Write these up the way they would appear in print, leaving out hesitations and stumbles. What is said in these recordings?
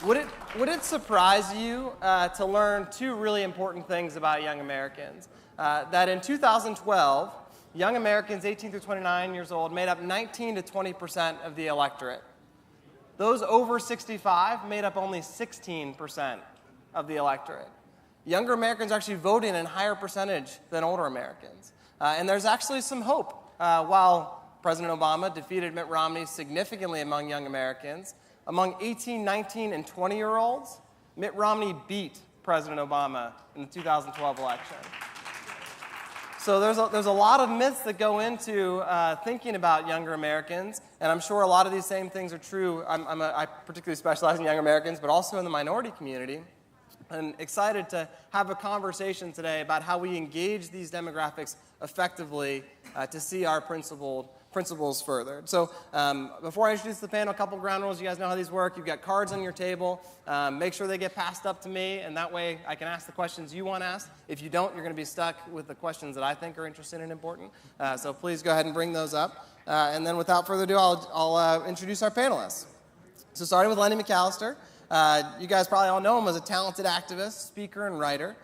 Would it surprise you to learn two really important things about young Americans? That in 2012, young Americans 18 through 29 years old made up 19 to 20% of the electorate. Those over 65 made up only 16% of the electorate. Younger Americans are actually voting in a higher percentage than older Americans. And there's actually some hope. While President Obama defeated Mitt Romney significantly among young Americans, among 18, 19, and 20-year-olds, Mitt Romney beat President Obama in the 2012 election. So there's a lot of myths that go into thinking about younger Americans, and I'm sure a lot of these same things are true. I particularly specialize in young Americans, but also in the minority community. And excited to have a conversation today about how we engage these demographics effectively to see our principles furthered. So before I introduce the panel, a couple ground rules. You guys know how these work. You've got cards on your table. Make sure they get passed up to me, and that way I can ask the questions you want asked. If you don't, you're going to be stuck with the questions that I think are interesting and important. So please go ahead and bring those up. And then without further ado, I'll introduce our panelists. So starting with Lenny McAllister. You guys probably all know him as a talented activist, speaker, and writer.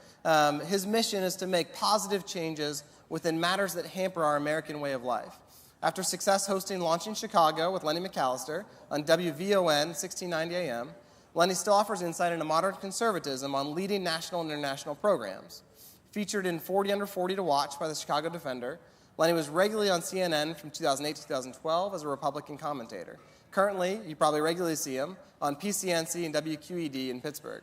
His mission is to make positive changes within matters that hamper our American way of life. After success hosting Launching Chicago with Lenny McAllister on WVON 1690 AM, Lenny still offers insight into modern conservatism on leading national and international programs. Featured in 40 Under 40 to Watch by the Chicago Defender, Lenny was regularly on CNN from 2008 to 2012 as a Republican commentator. Currently, you probably regularly see him on PCNC and WQED in Pittsburgh.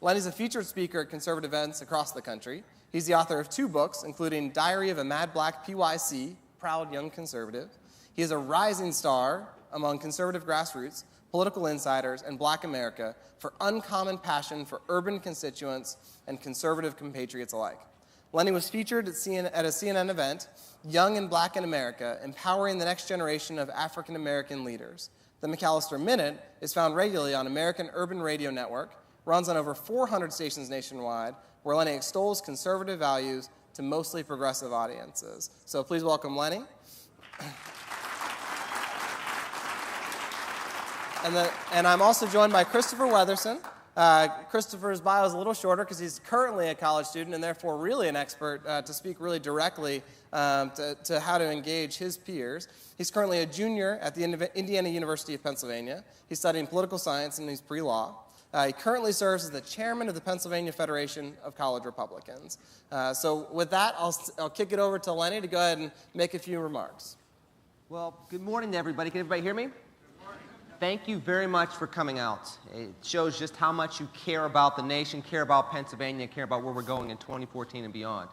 Lenny's a featured speaker at conservative events across the country. He's the author of 2 books, including Diary of a Mad Black PYC, Proud Young Conservative. He is a rising star among conservative grassroots, political insiders, and Black America for uncommon passion for urban constituents and conservative compatriots alike. Lenny was featured at a CNN event, Young and Black in America, Empowering the Next Generation of African American Leaders. The McAllister Minute is found regularly on American Urban Radio Network, runs on over 400 stations nationwide, where Lenny extols conservative values to mostly progressive audiences. So please welcome Lenny. And I'm also joined by Christopher Wetherson. Christopher's bio is a little shorter because he's currently a college student and therefore really an expert to speak really directly to how to engage his peers. He's currently a junior at the Indiana University of Pennsylvania. He's studying political science and he's pre-law. He currently serves as the chairman of the Pennsylvania Federation of College Republicans. So with that, I'll kick it over to Lenny to go ahead and make a few remarks. Well, good morning to everybody. Can everybody hear me? Thank you very much for coming out. It shows just how much you care about the nation, care about Pennsylvania, care about where we're going in 2014 and beyond.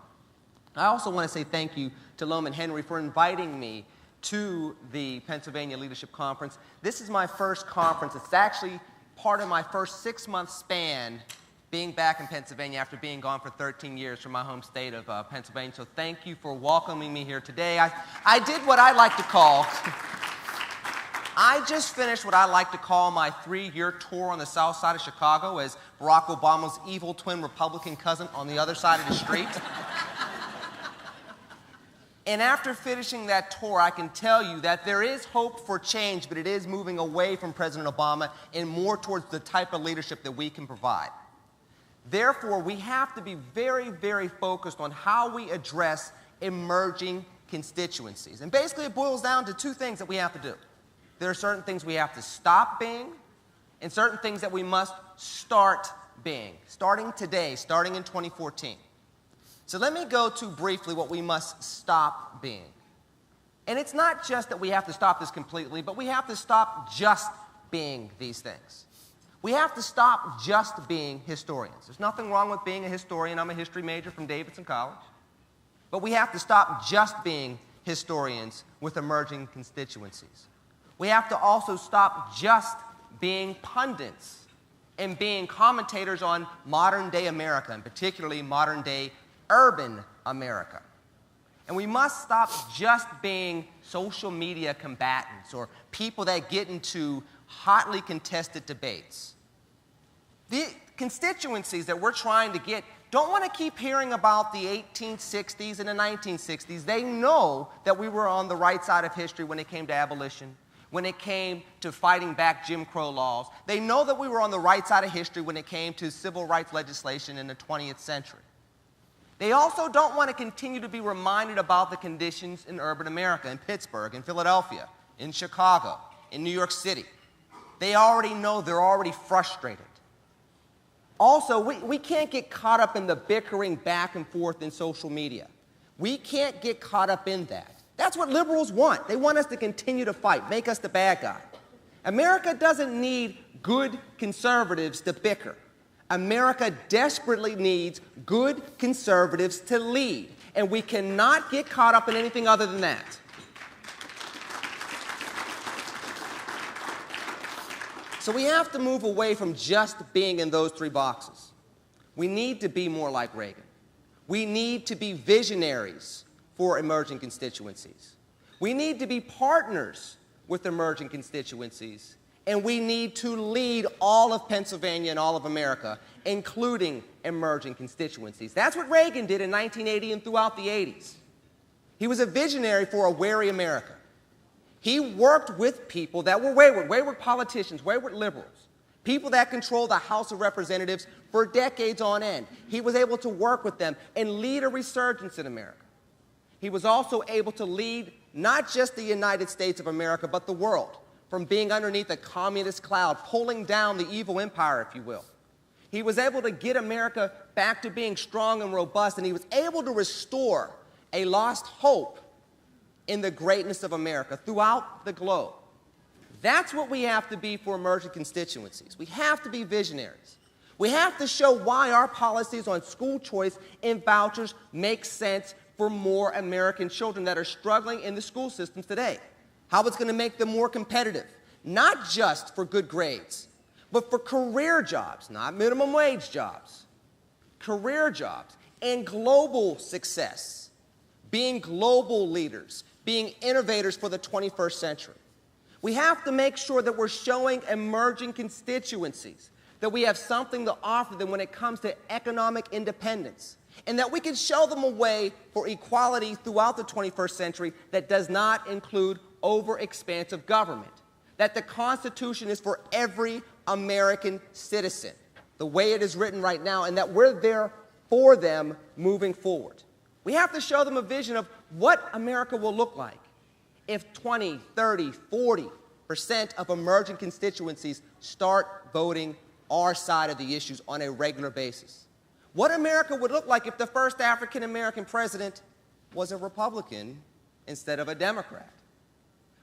I also want to say thank you to Loman Henry for inviting me to the Pennsylvania Leadership Conference. This is my first conference. It's actually part of my first 6-month span being back in Pennsylvania after being gone for 13 years from my home state of Pennsylvania. So thank you for welcoming me here today. I did what I like to call... I just finished what I like to call my 3-year tour on the south side of Chicago as Barack Obama's evil twin Republican cousin on the other side of the street. And after finishing that tour, I can tell you that there is hope for change, but it is moving away from President Obama and more towards the type of leadership that we can provide. Therefore, we have to be very, very focused on how we address emerging constituencies. And basically, it boils down to 2 things that we have to do. There are certain things we have to stop being, and certain things that we must start being, starting today, starting in 2014. So let me go to briefly what we must stop being. And it's not just that we have to stop this completely, but we have to stop just being these things. We have to stop just being historians. There's nothing wrong with being a historian. I'm a history major from Davidson College. But we have to stop just being historians with emerging constituencies. We have to also stop just being pundits and being commentators on modern-day America, and particularly modern-day urban America. And we must stop just being social media combatants or people that get into hotly contested debates. The constituencies that we're trying to get don't want to keep hearing about the 1860s and the 1960s. They know that we were on the right side of history when it came to abolition. when it came to fighting back Jim Crow laws. They know that we were on the right side of history when it came to civil rights legislation in the 20th century. They also don't want to continue to be reminded about the conditions in urban America, in Pittsburgh, in Philadelphia, in Chicago, in New York City. They already know, they're already frustrated. Also, we can't get caught up in the bickering back and forth in social media. We can't get caught up in that. That's what liberals want. They want us to continue to fight, make us the bad guy. America doesn't need good conservatives to bicker. America desperately needs good conservatives to lead, and we cannot get caught up in anything other than that. So we have to move away from just being in those three boxes. We need to be more like Reagan. We need to be visionaries for emerging constituencies. We need to be partners with emerging constituencies, and we need to lead all of Pennsylvania and all of America, including emerging constituencies. That's what Reagan did in 1980 and throughout the 80s. He was a visionary for a wary America. He worked with people that were wayward politicians, wayward liberals, people that controlled the House of Representatives for decades on end. He was able to work with them and lead a resurgence in America. He was also able to lead not just the United States of America, but the world, from being underneath a communist cloud, pulling down the evil empire, if you will. He was able to get America back to being strong and robust, and he was able to restore a lost hope in the greatness of America throughout the globe. That's what we have to be for emerging constituencies. We have to be visionaries. We have to show why our policies on school choice and vouchers make sense for more American children that are struggling in the school systems today. How it's going to make them more competitive, not just for good grades, but for career jobs, not minimum wage jobs, career jobs, and global success, being global leaders, being innovators for the 21st century. We have to make sure that we're showing emerging constituencies that we have something to offer them when it comes to economic independence, and that we can show them a way for equality throughout the 21st century that does not include over-expansive government, that the Constitution is for every American citizen, the way it is written right now, and that we're there for them moving forward. We have to show them a vision of what America will look like if 20, 30, 40% of emerging constituencies start voting our side of the issues on a regular basis. What America would look like if the first African-American president was a Republican instead of a Democrat.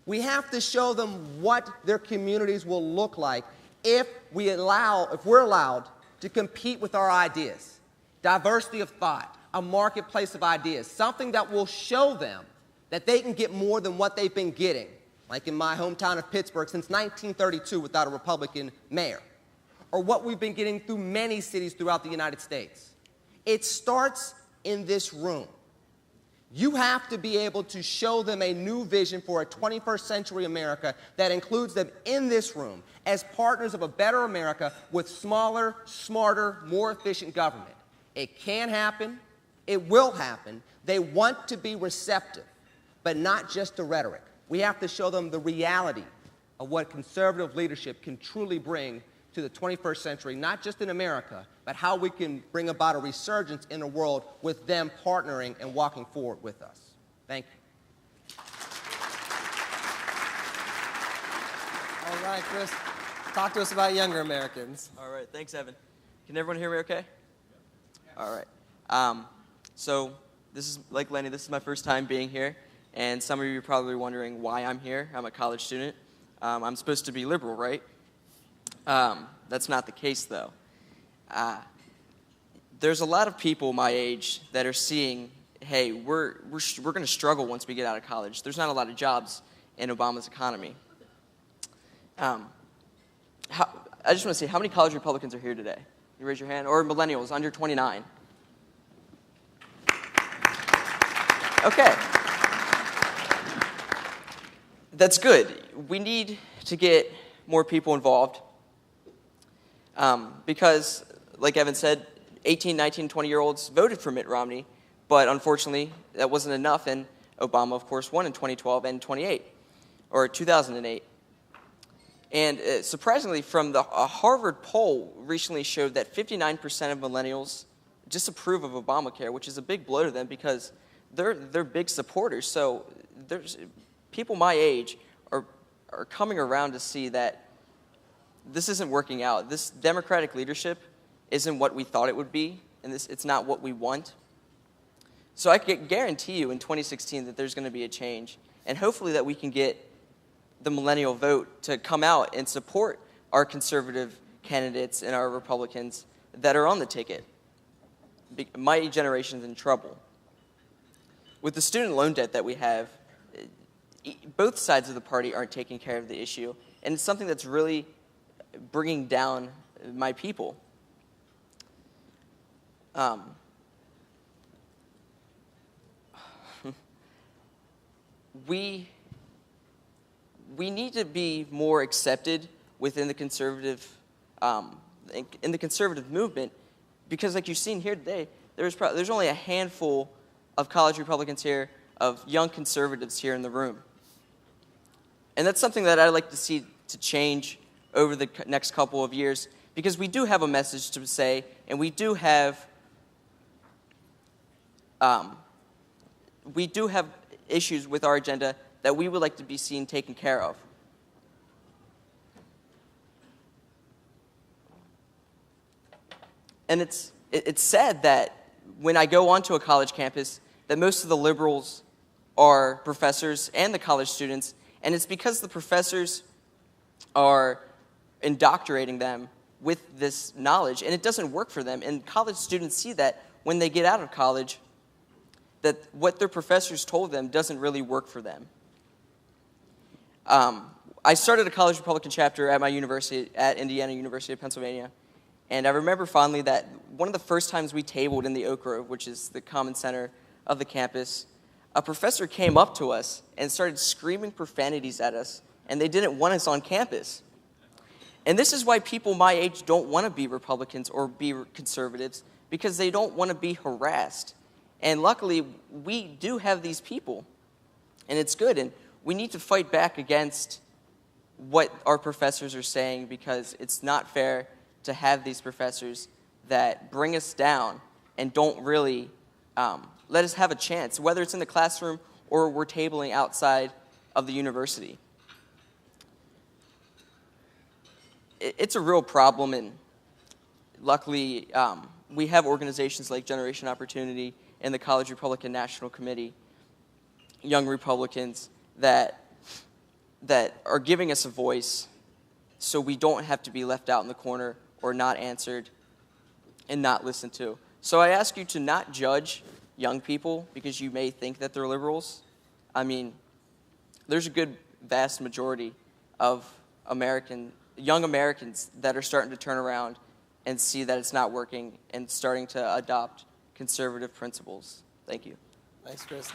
We have to show them what their communities will look like if we're allowed to compete with our ideas. Diversity of thought, a marketplace of ideas, something that will show them that they can get more than what they've been getting, like in my hometown of Pittsburgh since 1932 without a Republican mayor, or what we've been getting through many cities throughout the United States. It starts in this room. You have to be able to show them a new vision for a 21st century America that includes them in this room as partners of a better America with smaller, smarter, more efficient government. It can happen. It will happen. They want to be receptive, but not just the rhetoric. We have to show them the reality of what conservative leadership can truly bring to the 21st century, not just in America, but how we can bring about a resurgence in the world with them partnering and walking forward with us. Thank you. All right, Chris, talk to us about younger Americans. All right, thanks, Evan. Can everyone hear me okay? All right. So this is, like Lenny, this is my first time being here, and some of you are probably wondering why I'm here. I'm a college student. I'm supposed to be liberal, right? That's not the case, though. There's a lot of people my age that are seeing, hey, we're going to struggle once we get out of college. There's not a lot of jobs in Obama's economy. I just want to say, how many college Republicans are here today? You raise your hand. Or millennials, under 29. Okay. That's good. We need to get more people involved because, like Evan said, 18, 19, 20-year-olds voted for Mitt Romney, but unfortunately that wasn't enough, and Obama, of course, won in 2012 and 2008. And surprisingly, from a Harvard poll recently showed that 59% of millennials disapprove of Obamacare, which is a big blow to them because they're big supporters. So there's people my age are coming around to see that this isn't working out. This Democratic leadership isn't what we thought it would be, and it's not what we want. So I can guarantee you in 2016 that there's going to be a change, and hopefully that we can get the millennial vote to come out and support our conservative candidates and our Republicans that are on the ticket. My generation's in trouble. With the student loan debt that we have, both sides of the party aren't taking care of the issue, and it's something that's really bringing down my people. We need to be more accepted within the conservative movement, because like you've seen here today, there's only a handful of college Republicans here, of young conservatives here in the room. And that's something that I'd like to see to change over the next couple of years, because we do have a message to say, and we do have issues with our agenda that we would like to be seen taken care of. And it's sad that when I go onto a college campus, that most of the liberals are professors and the college students, and it's because the professors are indoctrinating them with this knowledge, and it doesn't work for them. And college students see that when they get out of college, that what their professors told them doesn't really work for them. I started a college Republican chapter at my university, at Indiana University of Pennsylvania, and I remember fondly that one of the first times we tabled in the Oak Grove, which is the common center of the campus, a professor came up to us and started screaming profanities at us, and they didn't want us on campus. And this is why people my age don't want to be Republicans or be conservatives, because they don't want to be harassed. And luckily, we do have these people, and it's good. And we need to fight back against what our professors are saying, because it's not fair to have these professors that bring us down and don't really let us have a chance, whether it's in the classroom or we're tabling outside of the university. It's a real problem, and luckily we have organizations like Generation Opportunity and the College Republican National Committee, young Republicans that are giving us a voice so we don't have to be left out in the corner or not answered and not listened to. So I ask you to not judge young people because you may think that they're liberals. I mean, there's a good vast majority of young Americans that are starting to turn around and see that it's not working and starting to adopt conservative principles. Thank you. Thanks, Chris.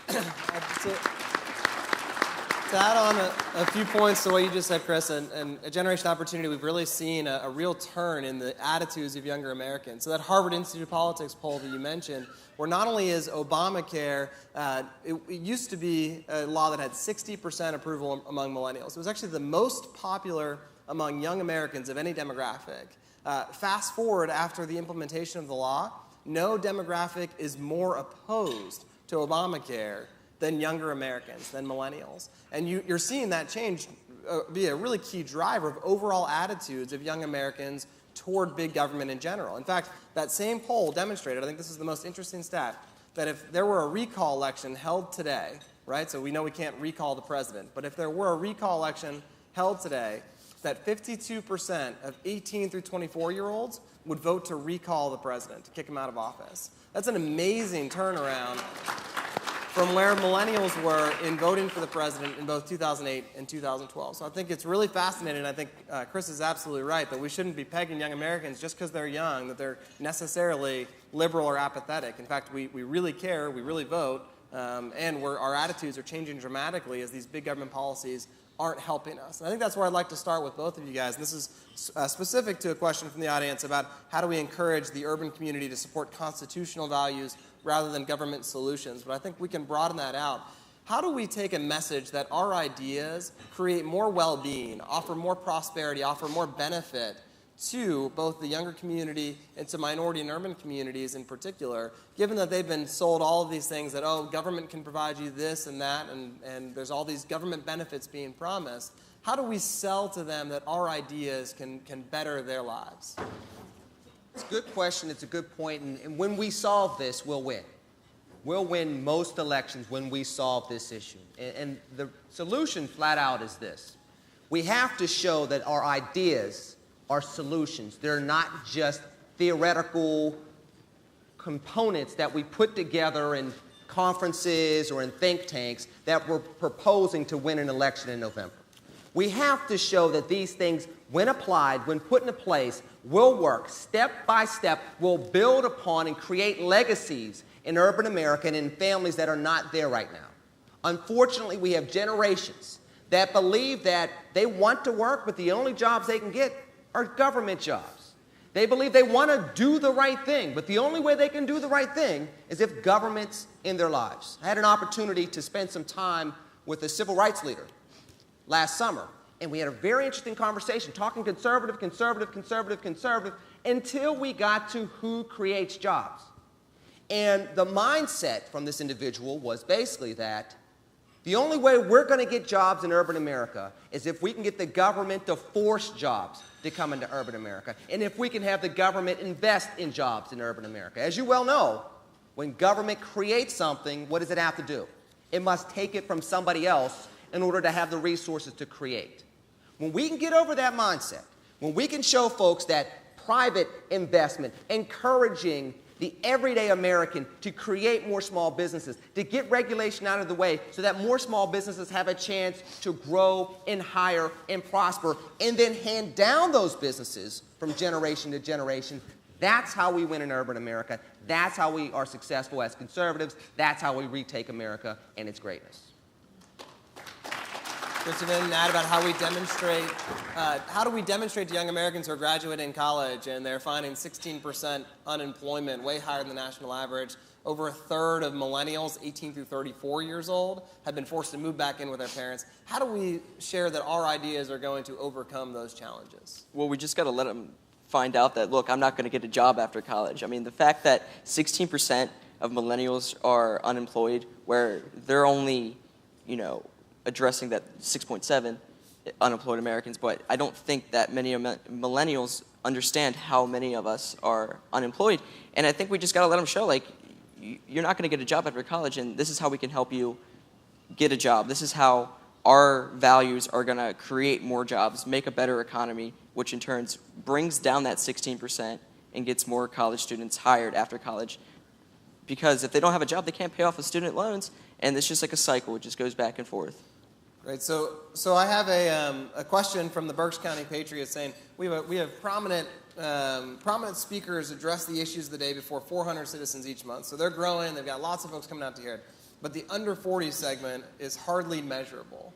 To add on a few points to what you just said, Chris, and a Generation Opportunity, we've really seen a real turn in the attitudes of younger Americans. So that Harvard Institute of Politics poll that you mentioned, where not only is Obamacare, it used to be a law that had 60% approval among millennials. It was actually the most popular among young Americans of any demographic. Fast forward after the implementation of the law, no demographic is more opposed to Obamacare than younger Americans, than millennials. And you're seeing that change be a really key driver of overall attitudes of young Americans toward big government in general. In fact, that same poll demonstrated, I think this is the most interesting stat, that if there were a recall election held today, right, so we know we can't recall the president, but if there were a recall election held today, that 52% of 18 through 24-year-olds would vote to recall the president, to kick him out of office. That's an amazing turnaround from where millennials were in voting for the president in both 2008 and 2012. So I think it's really fascinating. I think Chris is absolutely right that we shouldn't be pegging young Americans just because they're young, that they're necessarily liberal or apathetic. In fact, we really care, we really vote, and our attitudes are changing dramatically as these big government policies aren't helping us. And I think that's where I'd like to start with both of you guys. And this is specific to a question from the audience about how do we encourage the urban community to support constitutional values rather than government solutions. But I think we can broaden that out. how do we take a message that our ideas create more well-being, offer more prosperity, offer more benefit to both the younger community and to minority and urban communities in particular, given that they've been sold all of these things that, oh, government can provide you this and that, and there's all these government benefits being promised. How do we sell to them that our ideas can better their lives? It's a good question. It's a good point. And when we solve this, we'll win. We'll win most elections when we solve this issue. And the solution flat out is this. We have to show that our ideas are solutions. They're not just theoretical components that we put together in conferences or in think tanks that we're proposing to win an election in November. We have to show that these things, when applied, when put into place, will work step by step, will build upon and create legacies in urban America and in families that are not there right now. Unfortunately, we have generations that believe that they want to work, but the only jobs they can get are government jobs. They believe they want to do the right thing, but the only way they can do the right thing is if government's in their lives. I had an opportunity to spend some time with a civil rights leader last summer, and we had a very interesting conversation, talking conservative, until we got to who creates jobs. And the mindset from this individual was basically that the only way we're going to get jobs in urban America is if we can get the government to force jobs to come into urban America, and if we can have the government invest in jobs in urban America. As you well know, when government creates something, what does it have to do? It must take it from somebody else in order to have the resources to create. When we can get over that mindset, when we can show folks that private investment, encouraging the everyday American to create more small businesses, to get regulation out of the way so that more small businesses have a chance to grow and hire and prosper, and then hand down those businesses from generation to generation, that's how we win in urban America. That's how we are successful as conservatives. That's how we retake America and its greatness. Christopher, and add about how we demonstrate, how do we demonstrate to young Americans who are graduating college and they're finding 16% unemployment, way higher than the national average. Over a third of millennials, 18 through 34 years old, have been forced to move back in with their parents. How do we share that our ideas are going to overcome those challenges? Well, we just got to let them find out that, look, I'm not going to get a job after college. I mean, the fact that 16% of millennials are unemployed, where they're only, addressing that 6.7 unemployed Americans, but I don't think that many millennials understand how many of us are unemployed. And I think we just got to let them show, like, you're not going to get a job after college, and this is how we can help you get a job. This is how our values are going to create more jobs, make a better economy, which in turn brings down that 16% and gets more college students hired after college. Because if they don't have a job, they can't pay off the student loans, and it's just like a cycle. It just goes back and forth. Right. So I have a question from the Berks County Patriots saying we have prominent speakers address the issues of the day before 400 citizens each month. So they're growing. They've got lots of folks coming out to hear it. But the under 40 segment is hardly measurable.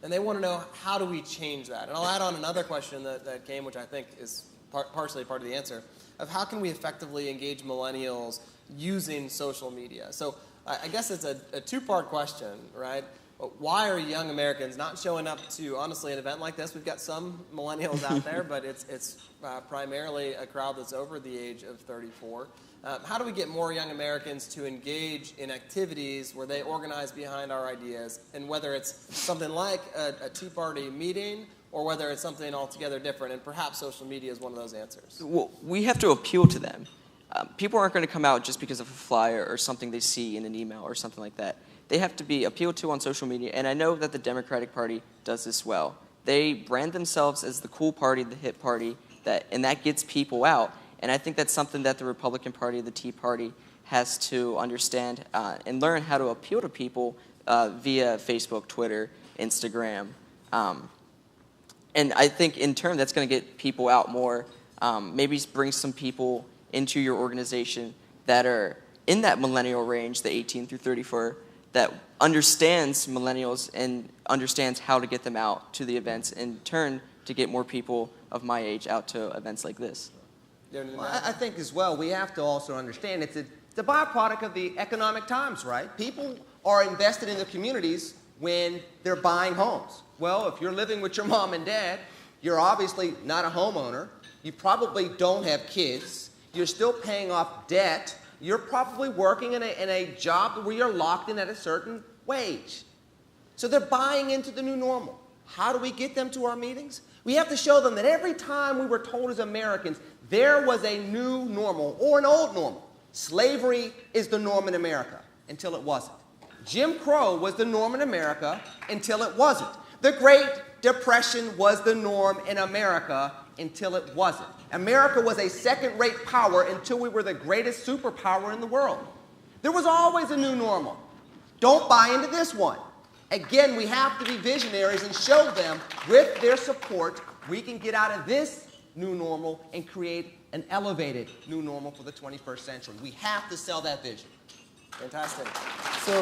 And they want to know, how do we change that? And I'll add on another question that came, which I think is partially part of the answer, of how can we effectively engage millennials using social media? So I guess it's a two-part question, right? Why are young Americans not showing up to, honestly, an event like this? We've got some millennials out there, but it's primarily a crowd that's over the age of 34. How do we get more young Americans to engage in activities where they organize behind our ideas, and whether it's something like a Tea Party meeting or whether it's something altogether different, and perhaps social media is one of those answers? Well, we have to appeal to them. People aren't going to come out just because of a flyer or something they see in an email or something like that. They have to be appealed to on social media, and I know that the Democratic Party does this well. They brand themselves as the cool party, the hip party, and that gets people out. And I think that's something that the Republican Party, the Tea Party, has to understand and learn how to appeal to people via Facebook, Twitter, Instagram. And I think in turn that's going to get people out more. Maybe bring some people into your organization that are in that millennial range, the 18 through 34, that understands millennials and understands how to get them out to the events, in turn to get more people of my age out to events like this. Well, I think as well we have to also understand it's a byproduct of the economic times, right? People are invested in the communities when they're buying homes. Well, if you're living with your mom and dad, you're obviously not a homeowner. You probably don't have kids. You're still paying off debt. You're probably working in a job where you're locked in at a certain wage. So they're buying into the new normal. How do we get them to our meetings? We have to show them that every time we were told as Americans there was a new normal or an old normal. Slavery is the norm in America until it wasn't. Jim Crow was the norm in America until it wasn't. The Great Depression was the norm in America until it wasn't. America was a second-rate power until we were the greatest superpower in the world. There was always a new normal. Don't buy into this one. Again, we have to be visionaries and show them with their support we can get out of this new normal and create an elevated new normal for the 21st century. We have to sell that vision. Fantastic. So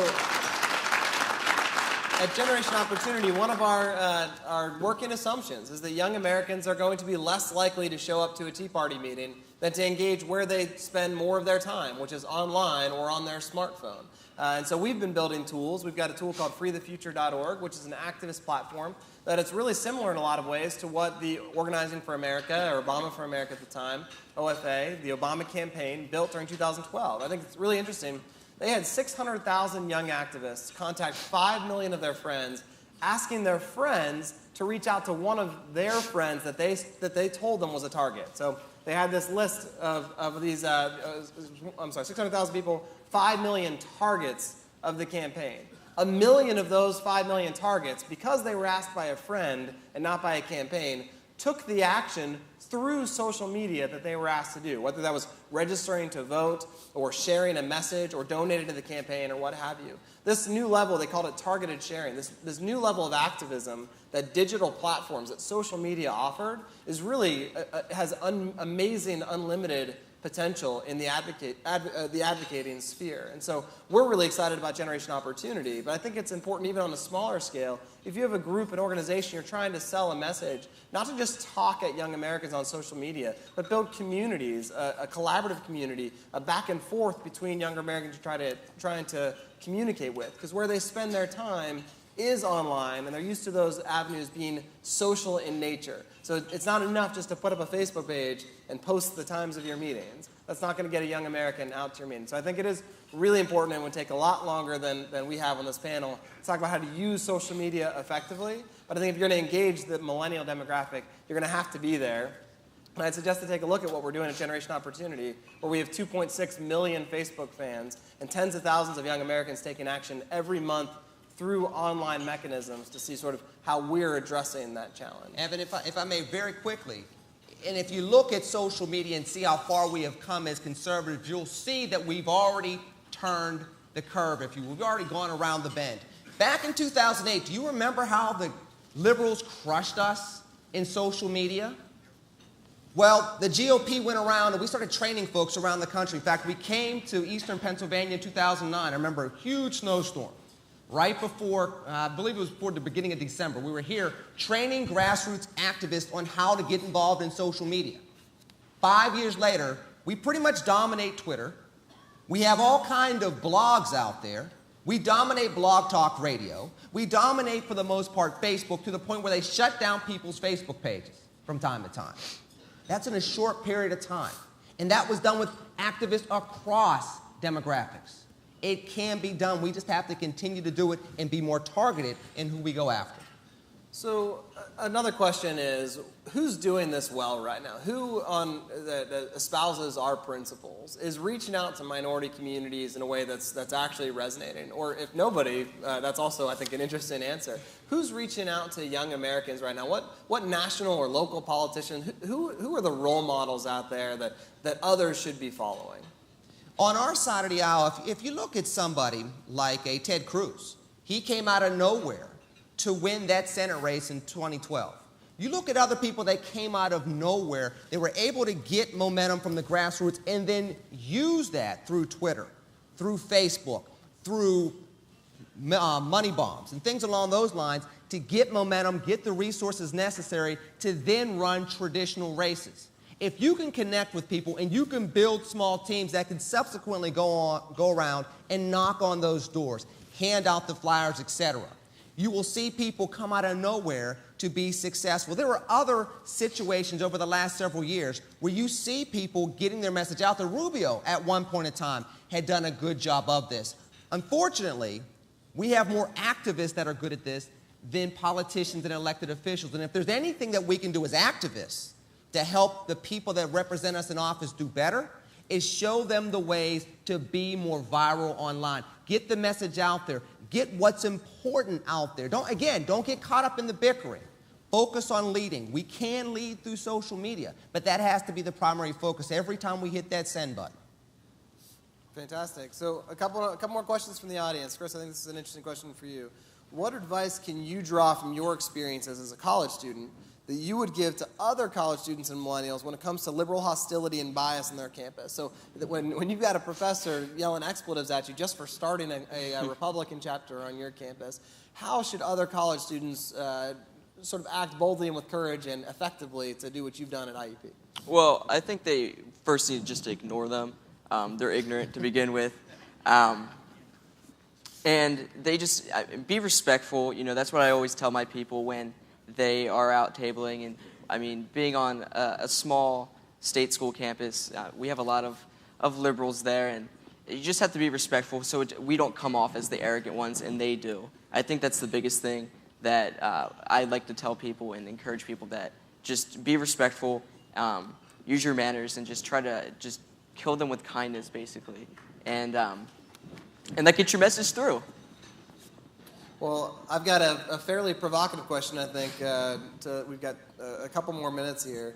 at Generation Opportunity, one of our working assumptions is that young Americans are going to be less likely to show up to a Tea Party meeting than to engage where they spend more of their time, which is online or on their smartphone. And so we've been building tools. We've got a tool called freethefuture.org, which is an activist platform that it's really similar in a lot of ways to what the Organizing for America, or Obama for America at the time, OFA, the Obama campaign, built during 2012. I think it's really interesting. They had 600,000 young activists contact 5 million of their friends, asking their friends to reach out to one of their friends that they told them was a target. So they had this list of these, 600,000 people, 5 million targets of the campaign. 1 million of those 5 million targets, because they were asked by a friend and not by a campaign, took the action through social media that they were asked to do, whether that was registering to vote or sharing a message or donating to the campaign or what have you. This new level, they called it targeted sharing, this new level of activism that digital platforms, that social media offered, is really, has amazing, unlimited potential in the advocating sphere. And so we're really excited about Generation Opportunity, but I think it's important even on a smaller scale, if you have a group, an organization, you're trying to sell a message, not to just talk at young Americans on social media, but build communities, a collaborative community, a back and forth between younger Americans trying to communicate with, because where they spend their time is online, and they're used to those avenues being social in nature. So it's not enough just to put up a Facebook page and post the times of your meetings. That's not going to get a young American out to your meeting. So I think it is really important, and would take a lot longer than we have on this panel to talk about how to use social media effectively. But I think if you're going to engage the millennial demographic, you're going to have to be there. And I'd suggest to take a look at what we're doing at Generation Opportunity, where we have 2.6 million Facebook fans and tens of thousands of young Americans taking action every month through online mechanisms to see sort of how we're addressing that challenge. Evan, if I may, very quickly, and if you look at social media and see how far we have come as conservatives, you'll see that we've already turned the curve, if you will. We've already gone around the bend. Back in 2008, do you remember how the liberals crushed us in social media? Well, the GOP went around and we started training folks around the country. In fact, we came to eastern Pennsylvania in 2009. I remember a huge snowstorm. Right before, I believe it was before the beginning of December, we were here training grassroots activists on how to get involved in social media. 5 years later, we pretty much dominate Twitter. We have all kinds of blogs out there. We dominate Blog Talk Radio. We dominate, for the most part, Facebook, to the point where they shut down people's Facebook pages from time to time. That's in a short period of time. And that was done with activists across demographics. It can be done. We just have to continue to do it and be more targeted in who we go after. So another question is, who's doing this well right now? Who that espouses our principles is reaching out to minority communities in a way that's actually resonating? Or if nobody, that's also, I think, an interesting answer. Who's reaching out to young Americans right now? What national or local politician, who are the role models out there that others should be following? On our side of the aisle, if you look at somebody like a Ted Cruz, he came out of nowhere to win that Senate race in 2012. You look at other people that came out of nowhere, they were able to get momentum from the grassroots and then use that through Twitter, through Facebook, through money bombs and things along those lines to get momentum, get the resources necessary to then run traditional races. If you can connect with people and you can build small teams that can subsequently go around and knock on those doors, hand out the flyers, etc. You will see people come out of nowhere to be successful. There are other situations over the last several years where you see people getting their message out there. Rubio, at one point in time, had done a good job of this. Unfortunately, we have more activists that are good at this than politicians and elected officials. And if there's anything that we can do as activists to help the people that represent us in office do better, is show them the ways to be more viral online. Get the message out there. Get what's important out there. Don't get caught up in the bickering. Focus on leading. We can lead through social media, but that has to be the primary focus every time we hit that send button. Fantastic. So a couple more questions from the audience. Chris, I think this is an interesting question for you. What advice can you draw from your experiences as a college student that you would give to other college students and millennials when it comes to liberal hostility and bias in their campus? So that when you've got a professor yelling expletives at you just for starting a Republican chapter on your campus, how should other college students sort of act boldly and with courage and effectively to do what you've done at IUP? Well, I think they first need just to ignore them. They're ignorant to begin with. And they just be respectful. You know, that's what I always tell my people when they are out tabling. And I mean, being on a small state school campus, we have a lot of liberals there, and you just have to be respectful so we don't come off as the arrogant ones, and they do. I think that's the biggest thing that I like to tell people and encourage people, that just be respectful, use your manners, and just try to just kill them with kindness, basically. And that gets your message through. Well, I've got a fairly provocative question, I think. We've got a couple more minutes here.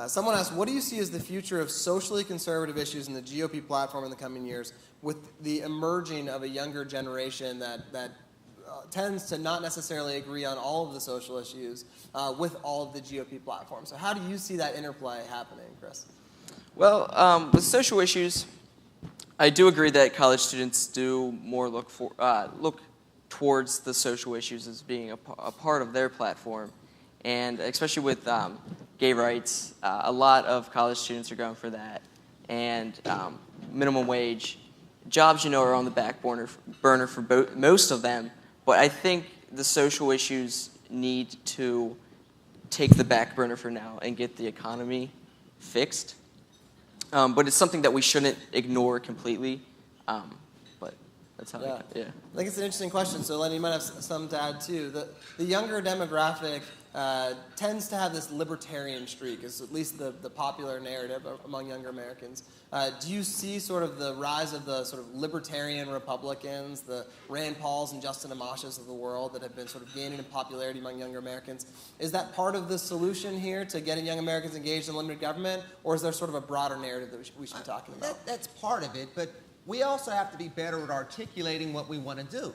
Someone asked, what do you see as the future of socially conservative issues in the GOP platform in the coming years with the emerging of a younger generation that tends to not necessarily agree on all of the social issues with all of the GOP platforms? So how do you see that interplay happening, Chris? Well, with social issues, I do agree that college students do more look towards the social issues as being a part of their platform. And especially with gay rights, a lot of college students are going for that. And minimum wage, jobs, are on the back burner for most of them. But I think the social issues need to take the back burner for now and get the economy fixed. But it's something that we shouldn't ignore completely. But that's how I think it's an interesting question. So, Lenny, you might have some to add, too. The younger demographic tends to have this libertarian streak, is at least the popular narrative among younger Americans. Do you see sort of the rise of the sort of libertarian Republicans, the Rand Pauls and Justin Amashas of the world that have been sort of gaining in popularity among younger Americans? Is that part of the solution here to getting young Americans engaged in limited government, or is there sort of a broader narrative that we should be talking about? That's part of it, but we also have to be better at articulating what we want to do.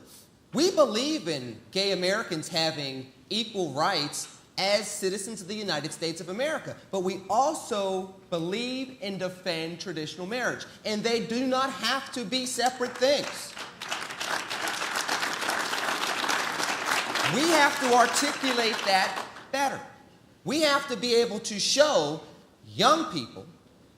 We believe in gay Americans having equal rights as citizens of the United States of America. But we also believe and defend traditional marriage. And they do not have to be separate things. We have to articulate that better. We have to be able to show young people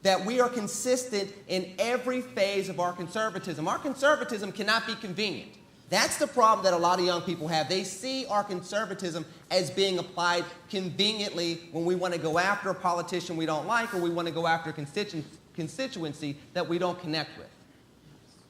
that we are consistent in every phase of our conservatism. Our conservatism cannot be convenient. That's the problem that a lot of young people have. They see our conservatism as being applied conveniently when we want to go after a politician we don't like, or we want to go after a constituency that we don't connect with.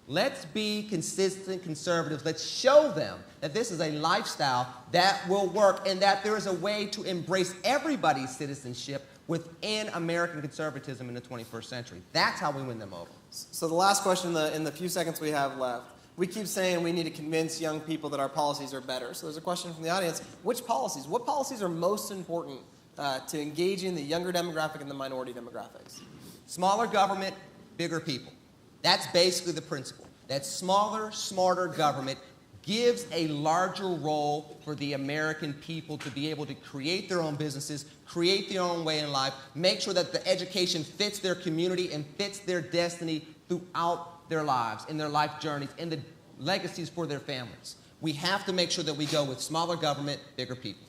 Let's be consistent conservatives. Let's show them that this is a lifestyle that will work and that there is a way to embrace everybody's citizenship within American conservatism in the 21st century. That's how we win them over. So the last question in the few seconds we have left. We keep saying we need to convince young people that our policies are better. So there's a question from the audience. What policies are most important to engaging the younger demographic and the minority demographics? Smaller government, bigger people. That's basically the principle. That smaller, smarter government gives a larger role for the American people to be able to create their own businesses, create their own way in life, make sure that the education fits their community and fits their destiny throughout their lives, in their life journeys, and the legacies for their families. We have to make sure that we go with smaller government, bigger people.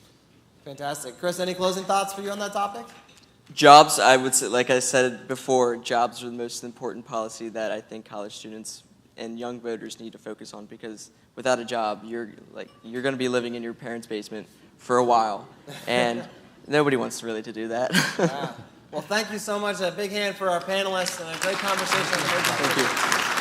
Fantastic. Chris, any closing thoughts for you on that topic? Jobs, I would say, like I said before, jobs are the most important policy that I think college students and young voters need to focus on, because without a job, you're going to be living in your parents' basement for a while, and nobody wants really to do that. Wow. Well, thank you so much. A big hand for our panelists and a great conversation on the emergency. Thank you.